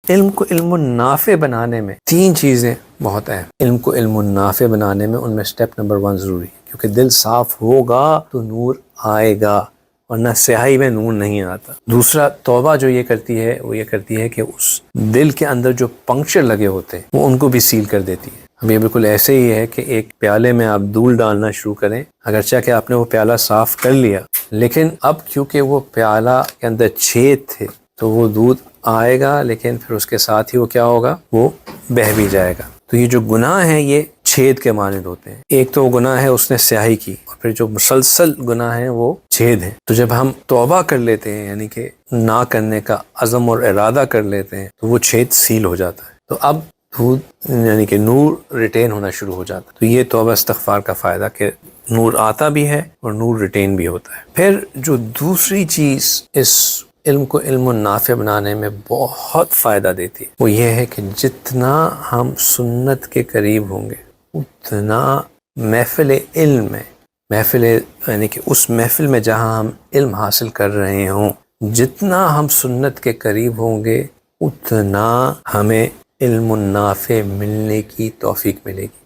علم کو علم النافع بنانے میں 3 چیزیں بہت اہم. علم کو علم النافع بنانے میں ان میں سٹیپ نمبر 1 ضروری ہے، کیونکہ دل صاف ہوگا تو نور آئے گا، ورنہ سیاہی میں نور نہیں آتا. دوسرا، توبہ جو یہ کرتی ہے وہ یہ کرتی ہے کہ اس دل کے اندر جو پنکچر لگے ہوتے ہیں وہ ان کو بھی سیل کر دیتی ہے. اب یہ بالکل ایسے ہی ہے کہ ایک پیالے میں آپ دودھ ڈالنا شروع کریں، اگرچہ کہ آپ نے وہ پیالہ صاف کر لیا، لیکن اب کیونکہ وہ پیالہ کے اندر چھید تھے تو وہ دودھ آئے گا، لیکن پھر اس کے ساتھ ہی وہ کیا ہوگا، وہ بہہ بھی جائے گا. تو یہ جو گناہ ہیں یہ چھید کے مانند ہوتے ہیں. ایک تو وہ گناہ ہے اس نے سیاہی کی، اور پھر جو مسلسل گناہ ہیں وہ چھید ہیں. تو جب ہم توبہ کر لیتے ہیں، یعنی کہ نہ کرنے کا عزم اور ارادہ کر لیتے ہیں، تو وہ چھید سیل ہو جاتا ہے. تو اب دودھ یعنی کہ نور ریٹین ہونا شروع ہو جاتا ہے. تو یہ توبہ استغفار کا فائدہ کہ نور آتا بھی ہے اور نور ریٹین بھی ہوتا ہے. پھر جو دوسری چیز اس علم کو علم النافع بنانے میں بہت فائدہ دیتی ہے وہ یہ ہے کہ جتنا ہم سنت کے قریب ہوں گے اتنا محفل علم میں، محفل یعنی کہ اس محفل میں جہاں ہم علم حاصل کر رہے ہوں، جتنا ہم سنت کے قریب ہوں گے اتنا ہمیں علم النافع ملنے کی توفیق ملے گی.